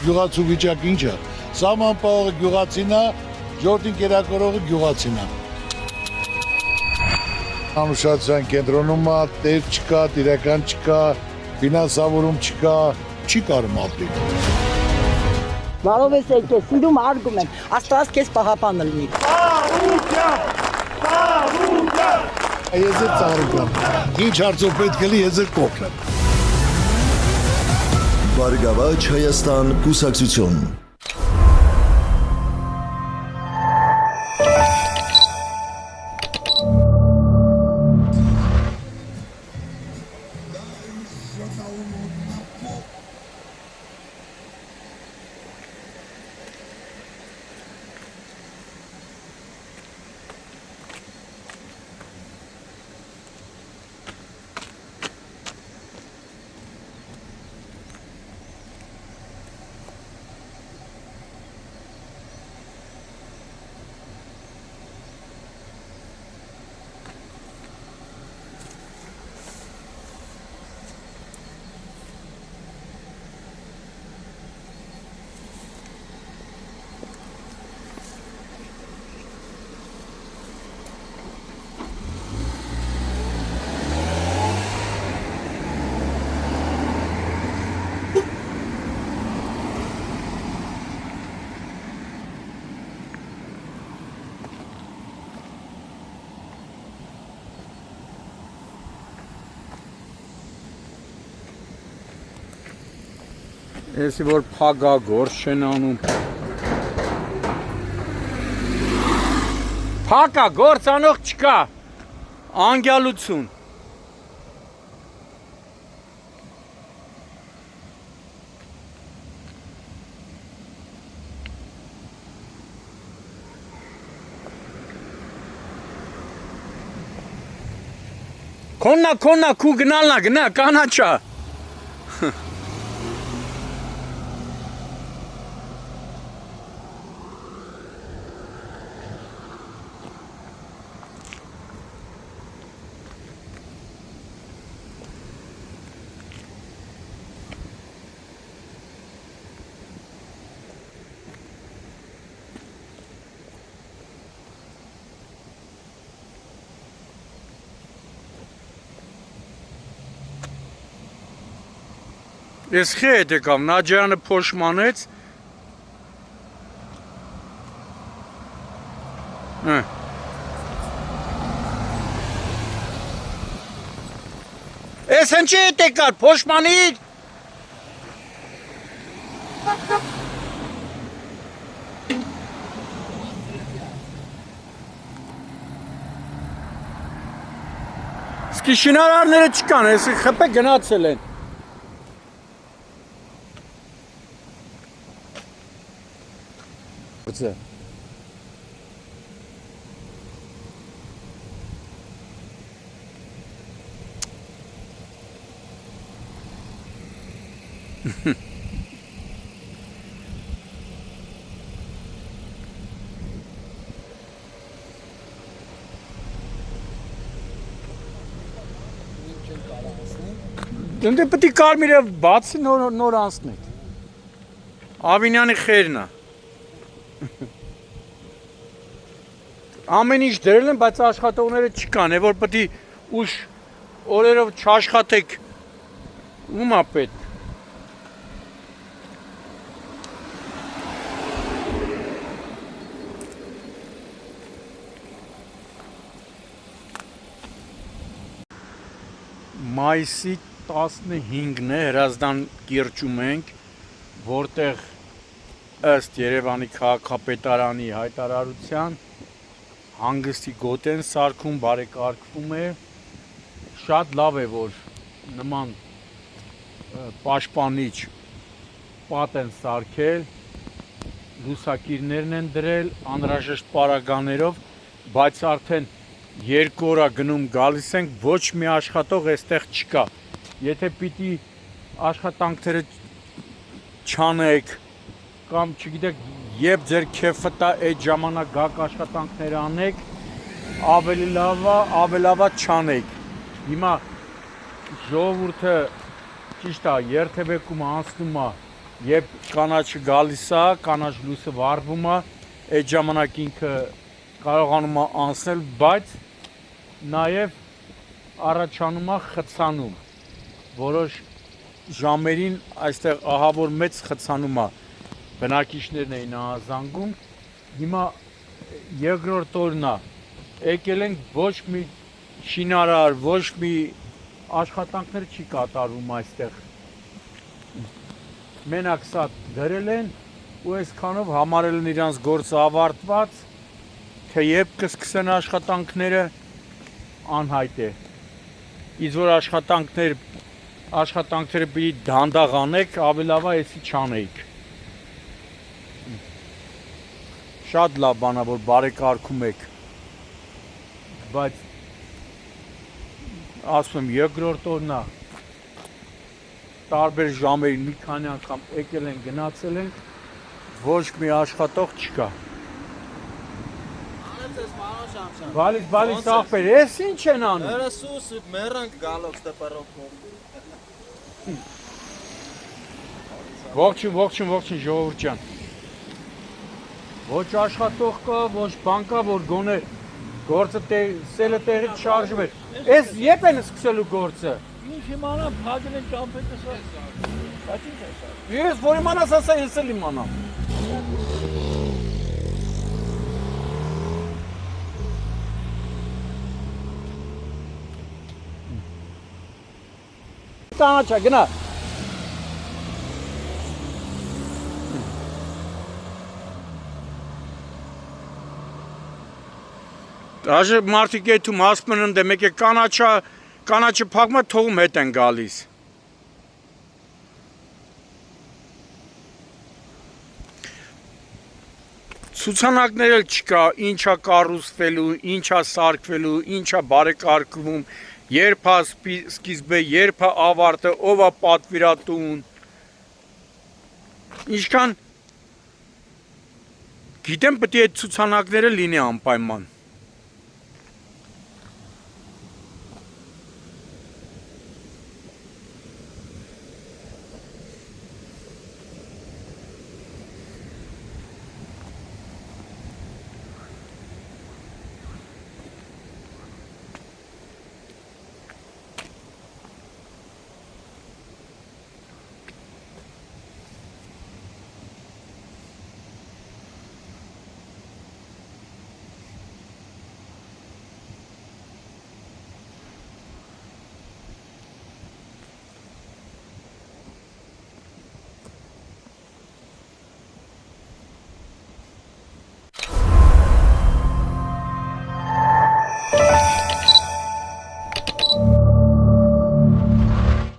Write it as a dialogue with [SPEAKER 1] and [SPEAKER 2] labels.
[SPEAKER 1] գյուղացու վիճակ ինչ է։ Սահմանապահողը գյուղացին է, ժողովրդին կերակրողը գյուղացին է։ Անուշացիան կենտրոնում է, տեր չկա, տիրական չկա, ֆինանսավորում չկա, չի կարում ապրել։
[SPEAKER 2] Բարով ես եկել, սիրում արգում եմ, Աստված քեզ պահապանը լինի։
[SPEAKER 1] Ես էլ ծառուկ եմ, ինչ հարցով պետք է լի, ես էլ կոքն եմ։
[SPEAKER 3] Բարգավաճ Հայաստան կուսակցություն։
[SPEAKER 4] Եսի որ փագա գործ չեն անում։ Փակա գործ անող չկա։ Անգյալություն։ Քոննա քու գնալնա գնա կանաչա։ Ես խետ եկավ, Նաջյանը փոշմանեց։ Ես հնչի հետ եկար, փոշմանիր։ Սկի շինարարները չկան, ես խպե գնացել են։ Դե պետք է կարմիրը բացի նոր անցնեք։ Ավինյանի խերն է։ Ամեն ինչ դրել են, բայց աշխատողները չկան, որ պետք է ուշ օրերով չաշխատեք։ Ում է պետք։ Մայիսի 15-ն է, Հրազդան կիրճում ենք, որտեղ ըստ Երևանի քաղաքապետարանի հայտարարության հանգստի գոտ են սարքում, բարեկարգվում է, շատ լավ է, որ նման պաշտպանիչ պատ են սարքել, լուսակիրներն են դրել անհրաժեշտ պարագաներով, բայց արդեն 2 օր գնում գալիս ենք, ոչ մի աշխատող այստեղ չկա։ Եթե պիտի աշխատանքները չանեք կամ չգիտեք, երբ ձեր քեֆը տա այդ ժամանակ գաք աշխատանքները անեք, ավելի լավա չանեք։ Հիմա ժողովուրդը ճիշտ է, երթևեկումը անցնում է Երբ կանաչը գալիս է, կանաչ լույսը վառվում է, այդ ժամանակ ինքը կարողանում է անցնել, բայց նաև առաջանում է խցանում։ Որոշ ժամերին այստեղ ահավոր մեծ խցանում է, բնակիչներն էին ահազանգում։ Հիմա երկրորդ օրն է, եկել ենք ոչ մի շինարար, ոչ մի աշխատանքներ չի կատարվում այստեղ։ Մենակ սա դրել են ու այսքանով համարել են իրանց գործը ավարտված, թե երբ կսկսեն աշխատանքները անհայտ է։ Իսկ որ աշխատանքները պիտի դանդաղ անեք, ավելի լավ է էսի չանեիք։ Շատ լավ բան է, որ բարեկարգում եք, բայց ասում եմ երկրորդ օրն է, տարբեր ժամերին մի քանի անգամ եկել են, գնացել են, ոչ մի աշխատող չկա։ Բալիս ախպեր, ես ինչ են անում։
[SPEAKER 5] Հերասուս մեռանք գալով ստեպարոքով։
[SPEAKER 4] Ողջույն ժողովուրդ ջան։ Ոչ աշխատող կա, ոչ բան կա, որ գոնե գործը սելը տեղից շարժվեր։ Էս երբ են սկսելու գործը։
[SPEAKER 5] Ինչ իմանամ, փակել են ճամփետը սա։ Բայց ինչ է սա։
[SPEAKER 4] Ես որ իմանաս ասա, ես էլ իմանամ։ Կանաչա, գնա։ Դաժե մարդիկ եթում ասում են դե մեկ է կանաչը փակմա թողում հետ են գալիս։ Ցուցանակներ էլ չկա, ինչա կառուցվելու, ինչա սարքվելու, ինչա բարեկարգվում, երբ է սկիզբը, երբ է ավարտը, ով է պատվիրատուն։ Ինչքան գիտեմ պետք է այդ ցուցանակները լինի անպայման։